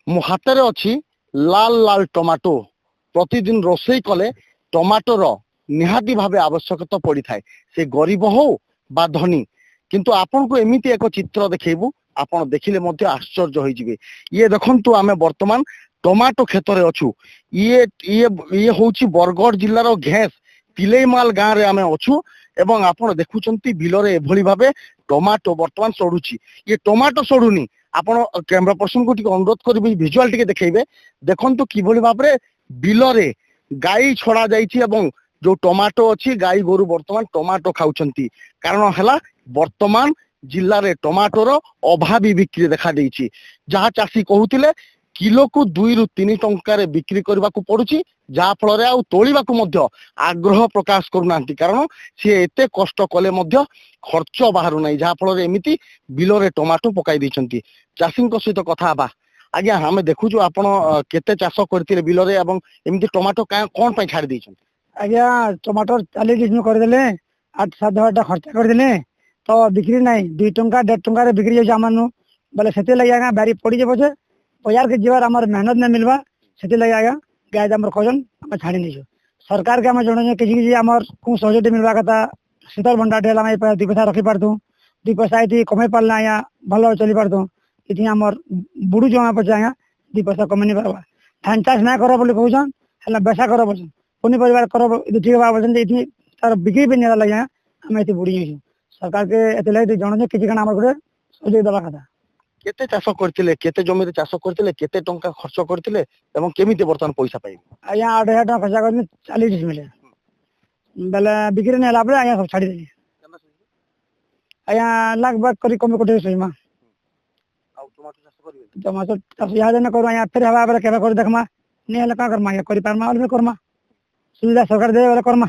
मो हाथ अच्छी लाल लाल टमाटो प्रतिदिन रोषे कले टमाटोर निहाती भाव आवश्यकता पड़ी थाए से गरीब हो बा धनी किंतु आपन को एमिति एक चित्र देखैबू आपण देखिले मध्य आश्चर्य होई जिवे। ये देखंतु आमे वर्तमान टमाटो खेत रे अछु। ये ये ये होची बरगढ़ जिल्लार घेस तिलेमाल गाँव रे आमे अछु एवं आपण देखुचंती बिल रे एभली भाबे टमाटो वर्तमान सडुची। ये टमाटो सडुनी आपण कैमरा पर्सन को टिके अनुरोध करबी विजुअल टिके देखैबे देखंतु किभली भाबरे बिल रे गाई छड़ा जाईची एवं जो टमाटो अच्छी गाई गोरु वर्तमान टमाटो खाउछंती कारण हला वर्तमान जिल्ला रे टमाटोर अभावी बिक्री देखा देइची। जहाँ चाषी कहूतिले किलो को 2 रु 3 टंका रे बिक्री करबा को पड़ुची जहाँ फल रे आउ तोलिबा को मध्य आग्रह प्रकाश करूनांती कारण सी एते कष्ट कले मध्य खर्च बाहरु नै जहाँ फल रे एमिति बिल रे टमाटो पकाई दैछंती। चाषी को सहित कथा बा आज्ञा हमें देखुछु आपण केते चाष करथिले बिल रे एवं एमिति टमाटो कोन पय छाड़ी दैछंती। आज्ञा टमाटर 40 डिसमिल करदेले 8-7 खर्च करदेले तो बिक्री नहीं 2 टंका 1.5 टंका रे बिक्री जाय आमानु बोले सेते लगे आगा बारी पड़ी जे बजे बाजार के जीवार हमर मेहनत न मिलबा सेते लगे आगा गाय हमर खोजन हम छाड़ी नहीं सरकार के हम जण कि हमर को सहयोग मिलबा कथा शीतल भंडार ढेला में 2 पैसा रखी पारतु 2 पैसा इति कमाई पारला आया भलो चली पारतु इति हमर बुडू जमा पचा आया 2 पैसा कमाई नहीं पारबा धान चाष ना करो बोले कहउछन हला बेसा करो बोलछन पुनी परिवार करो ठीक बा बोलछन इति तार बिक्री भी नहीं लगे हम इति बुडी छी सरकार के एते लगे जण कि काना हमर गुडे सहयोग दबा कथा केते चाष करथिले केते जमी रे चाष करथिले केते टंका खर्च करथिले एवं केमिते वर्तमान पैसा पाइ आया 8,000 टका खर्च करनी 40 डिसमिल बेले बिक्री नहीं लाभ आया सब छाड़ी देली आया लगभग करी कम कोटे सहीमा आ टमाटो चाष करिवे टमाटो चाष याद न करू आया फिर हवा बेले केबे कर देखमा नहीं हला का करमा या करी पारमा और करमा सुविधा सरकार दे बेले करमा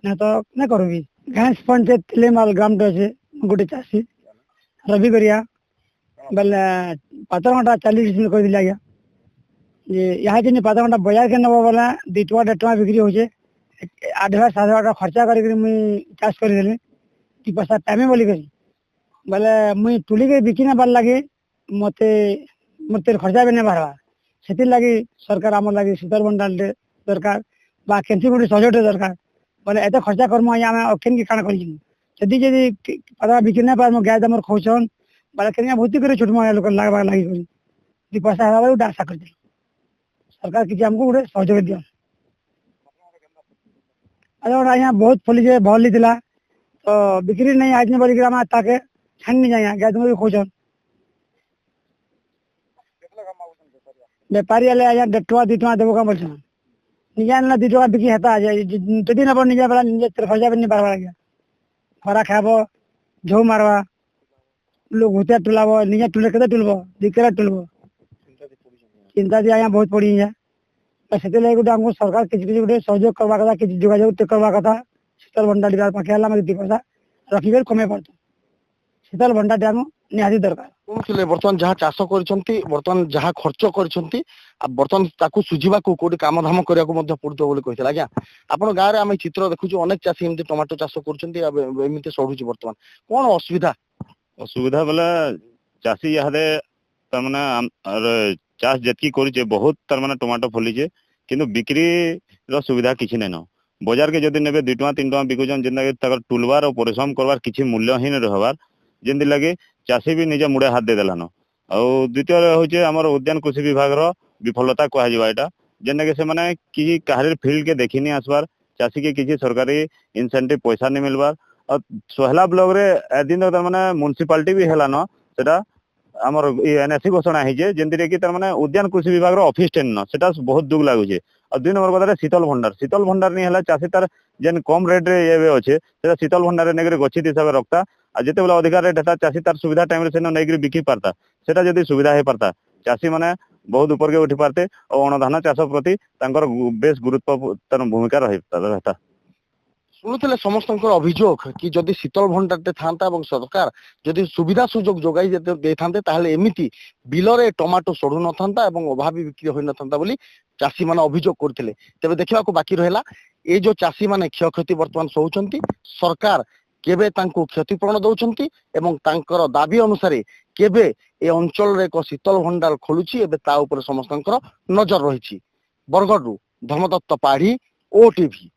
नहीं तो नहीं करूगी घास पंचायत तिलेमाल ग्राम तो আছে गोटे चासी रवि करिया बेले 15 घंटा 40 डिसमिल कर दिला गया ये यहाँ के 15 घंटा बाजार के नब बोला 2 टका 1.5 टका बिक्री होचे 8,000-7,000 टका खर्चा करके मुई चाष कर देले कि पैसा टाइम बोली करी बोले मुई टुली के बिकी ना बार लगे मते मते खर्चा भी नहीं बारवा सेति लगी सरकार आम लगी शीतल भंडार दरकार बा केनसी गुडी सहयोग दरकार बोले एते खर्चा करमु आया हम अखेन की काना करी जदी जदी पता बिकी ना पार गाय दमर खोचन बोले केनिया भूति करे छोट मोया लोक लागबा लागी करी 2 पैसा हवा उडा आशा कर दे सरकार की हमको गुडे सहयोग दियो अरे यहाँ बहुत फली जे भली दिला तो बिक्री नहीं आज ने बोली ग्राम ताके छान नहीं जाया गाय दमर खोचन व्यापारी आले आया 1.5 टका 2 टका देबो का बोलछन निजा ना 2 टका बिकी हेता जदी ना पर निजा बला निजा खर्चा भी नहीं बारवा गया खरा खाबो झो मारवा लोग होते टुलाबो निजा टुले केते टुलबो दिकरा टुलबो चिंता दिया यहाँ बहुत पड़ी है सेते ले गुडे हमको सरकार किछ गुडे सहयोग करवा कथा किछ जोगाजोग करवा कथा शीतल भंडार डिबार पाखे हला में 2 पैसा रखिबे कमे पड़तो शीतल भंडार डामो निहाती दरकार कोनथिले वर्तमान जहाँ चाष करछंती वर्तमान जहाँ खर्च करछंती आ वर्तमान ताकू सुझिबा को कोडी काम धाम करिया को मध्य पड़तो बोली कहितला आज्ञा आपण गाँ रे हम चित्र देखुछु अनेक चाषी एमती टमाटो चाष करछंती एमती सडुची वर्तमान कोन असुविधा बोला चाषी यादे त माने चाष जतकी करिचे बहुत तर माने टमाटो फलिचे किंतु बिक्री रो सुविधा किछि नै न बाजार के जदी नेबे 2 टका 3 टका बिकुजन जेंदा के तकर टुलवार और परिश्रम करवार किछि मूल्य ही न रहबार जेंदी लगे चाषी भी निजे मुड़े हाथ दे देलान आ द्वितीय होचे हमर उद्यान कृषि विभाग रो विफलता कहा जिवा एटा जेंदा के से माने कि काहरे फील्ड के देखिनी आसबार चाषी के किछि सरकारी इंसेंटिव पैसा नै मिलबार और सोहला ब्लॉक रे एदिन त माने म्युनिसिपैलिटी भी हेला न सेटा हमर एनएससी घोषणा है जेंति कि माने उद्यान कृषि विभाग रो ऑफिस टेन न सेटा बहुत दुख लागुचे और 2 नंबर कथा शीतल भंडार नहीं हला चाषी तार जेन कम रेट रे एबे अच्छे सेटा शीतल भंडार नेगरे गच्छित हिसाब रखता आ जेते बेला अधिकार रेट हेता चाषी तार सुविधा टाइम रे सेन नेगरे बिकी पारता सेटा जदी सुविधा हे पारता चाषी माने बहुत ऊपर के उठी पारते और अणधान चाष प्रति तांकर बेस गुरुत्वपूर्ण भूमिका रहता शुणुले समस्त अभियोग कि जदि शीतल भंडार था सरकार जदि सुविधा सुजोग जोगाई देते ताहले एमिति बिल रे टमाटो सड़ू न था अभावी बिक्री हो न था बोली चाषी माने अभियोग करथिले। तेबे देखिबा को बाकी रहला ए जो चाषी माने क्षयक्षति वर्तमान सहउचंती सरकार केबे तांको क्षतिपूरण दउचंती एवं तांकर दाबी अनुसार କେବେ ଏ ଅଞ୍ଚଳରେ ଏକ ଶୀତଳ ଭଣ୍ଡାର ଖୋଲୁଛି ଏବେ ତା ଉପରେ ସମସ୍ତଙ୍କର ନଜର ରହିଛି। ବରଗଡ଼ରୁ ଧର୍ମଦତ୍ତ ପାଢୀ, OTV।